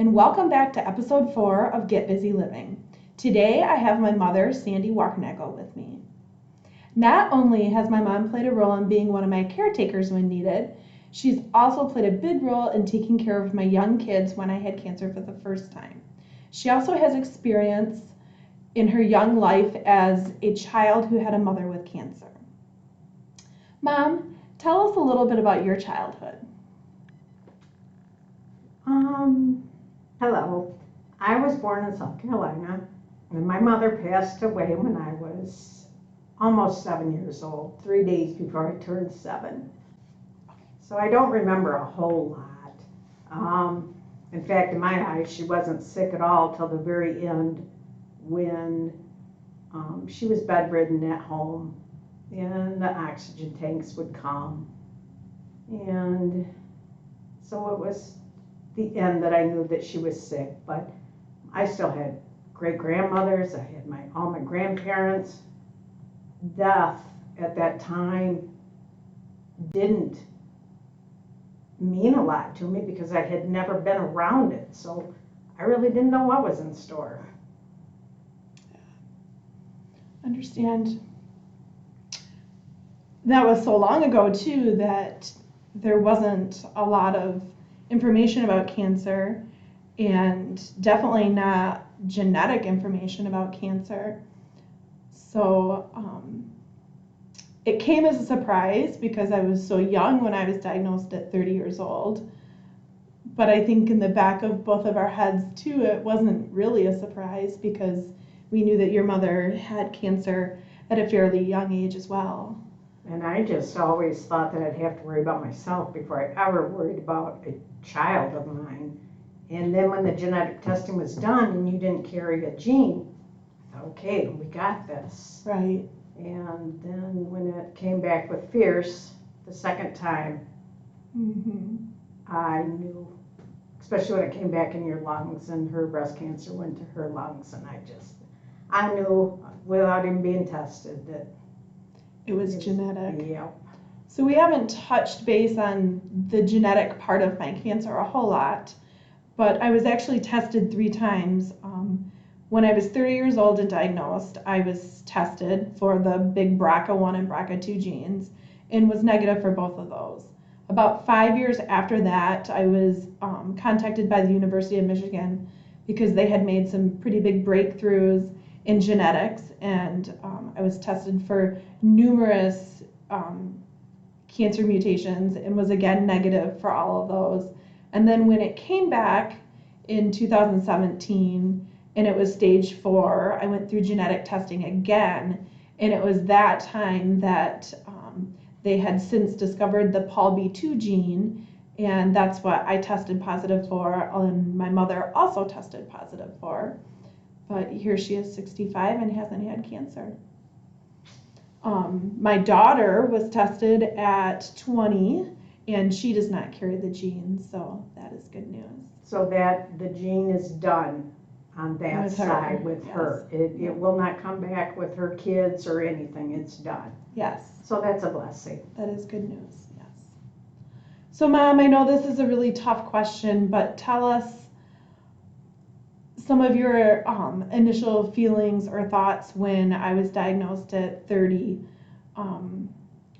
and welcome back to episode 4 of Get Busy Living. Today I have my mother, Sandy Wachnagel, with me. Not only has my mom played a role in being one of my caretakers when needed, she's also played a big role in taking care of my young kids when I had cancer for the first time. She also has experience in her young life as a child who had a mother with cancer. Mom, tell us a little bit about your childhood. Hello. I was born in South Carolina, and my mother passed away when I was almost 7 years old, 3 days before I turned 7. So I don't remember a whole lot. In fact, in my eyes, she wasn't sick at all till the very end when she was bedridden at home and the oxygen tanks would come. And so it was the end that I knew that she was sick, but I still had great-grandmothers, I had all my grandparents. Death at that time didn't mean a lot to me because I had never been around it, so I really didn't know what was in store. Understand. That was so long ago too that there wasn't a lot of information about cancer, and definitely not genetic information about cancer. So it came as a surprise because I was so young when I was diagnosed at 30 years old. But I think in the back of both of our heads too, it wasn't really a surprise because we knew that your mother had cancer at a fairly young age as well. And I just always thought that I'd have to worry about myself before I ever worried about a child of mine. And then when the genetic testing was done and you didn't carry a gene, I thought, okay, we got this. Right. And then when it came back with fierce the second time, I knew, especially when it came back in your lungs and her breast cancer went to her lungs, and I knew without even being tested that it was genetic. Yep. So we haven't touched base on the genetic part of my cancer a whole lot, but I was actually tested 3 times. When I was 30 years old and diagnosed, I was tested for the big BRCA1 and BRCA2 genes and was negative for both of those. About 5 years after that, I was contacted by the University of Michigan because they had made some pretty big breakthroughs in genetics, and I was tested for numerous cancer mutations and was again negative for all of those. And then when it came back in 2017 and it was stage 4, I went through genetic testing again, and it was that time that they had since discovered the PALB2 gene, and that's what I tested positive for, and my mother also tested positive for. But here she is 65 and hasn't had cancer. My daughter was tested at 20 and she does not carry the gene, so that is good news. So that the gene is done on that With side her, with yes. her. It will not come back with her kids or anything. It's done. Yes. So that's a blessing. That is good news, yes. So Mom, I know this is a really tough question, but tell us some of your initial feelings or thoughts when I was diagnosed at 30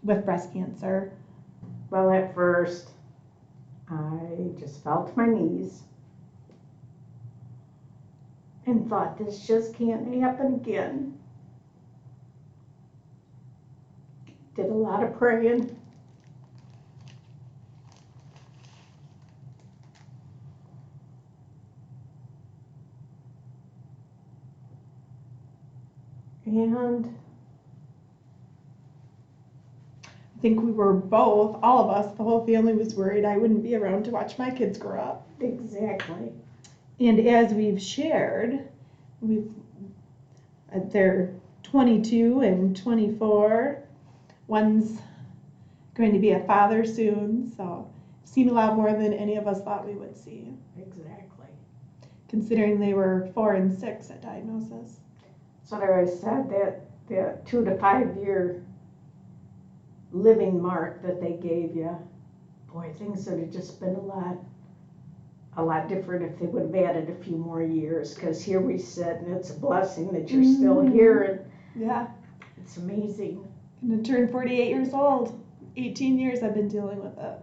with breast cancer. Well, at first, I just fell to my knees and thought, this just can't happen again. Did a lot of praying. And I think we were both, all of us, the whole family was worried I wouldn't be around to watch my kids grow up. exactly. And as we've shared, they're 22 and 24. One's going to be a father soon, so I've seen a lot more than any of us thought we would see. Exactly. Considering they were 4 and 6 at diagnosis. So there I said that 2 to 5 year living mark that they gave you, boy, things would have just been a lot a lot different if they would have added a few more years, because here we sit and it's a blessing that you're still here, and Yeah. it's amazing. And I turned 48 years old. 18 years I've been dealing with it.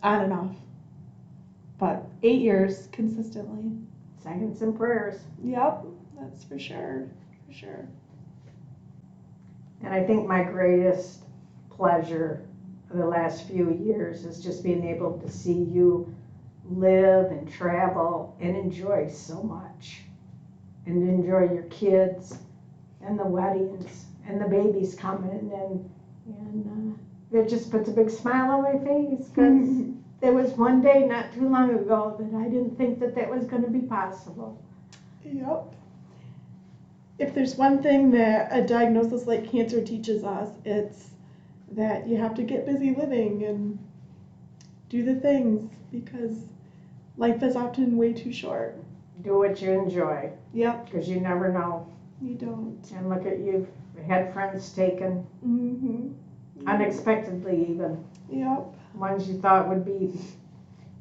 On and off. But 8 years consistently. Seconds and prayers. Yep, that's for sure. For sure. And I think my greatest pleasure of the last few years is just being able to see you live and travel and enjoy so much. And enjoy your kids and the weddings and the babies coming, and it just puts a big smile on my face, because there was one day not too long ago that I didn't think that that was going to be possible. Yep. If there's one thing that a diagnosis like cancer teaches us, it's that you have to get busy living and do the things, because life is often way too short. Do what you enjoy. Yep. Because you never know. You don't. And look at you, had friends taken unexpectedly, even. Yep. Ones you thought would be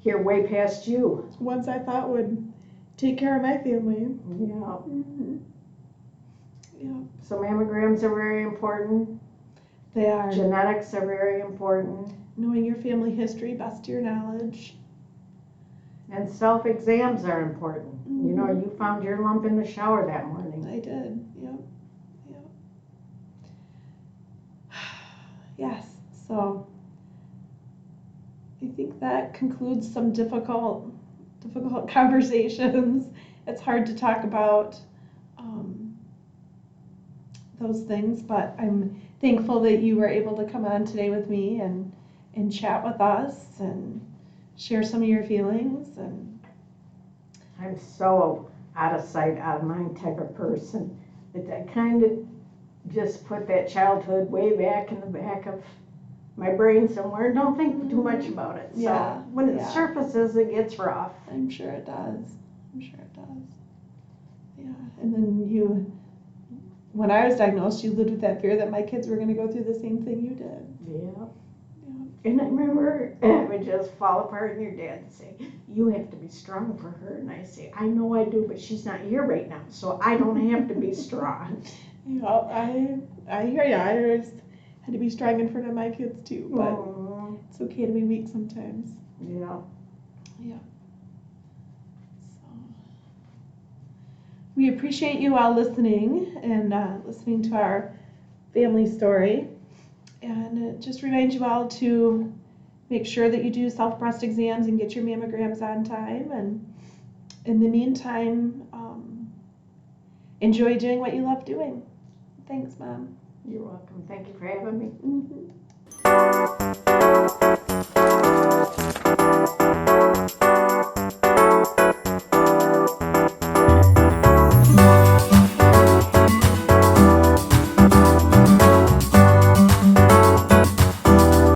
here way past you. Ones I thought would take care of my family. Yeah. Yep. So mammograms are very important. They are. Genetics are very important. Knowing your family history, best to your knowledge. And self-exams are important. You know, you found your lump in the shower that morning. I did. Yep. Yep. Yes. So I think that concludes some difficult conversations. It's hard to talk about those things, but I'm thankful that you were able to come on today with me and chat with us and share some of your feelings. And I'm so out of sight, out of mind type of person that I kind of just put that childhood way back in the back of my brain somewhere and don't think too much about it. So when it surfaces, it gets rough. I'm sure it does. I'm sure it does. Yeah. And then when I was diagnosed, you lived with that fear that my kids were going to go through the same thing you did. Yeah. And I remember it would just fall apart, and your dad would say, "You have to be strong for her." And I say, "I know I do, but she's not here right now, so I don't have to be strong." I hear you. I just had to be strong in front of my kids too, but it's okay to be weak sometimes. Yeah. Yeah. So we appreciate you all listening and listening to our family story. And it just reminds you all to make sure that you do self-breast exams and get your mammograms on time. And in the meantime, enjoy doing what you love doing. Thanks, Mom. You're welcome. Thank you for having me.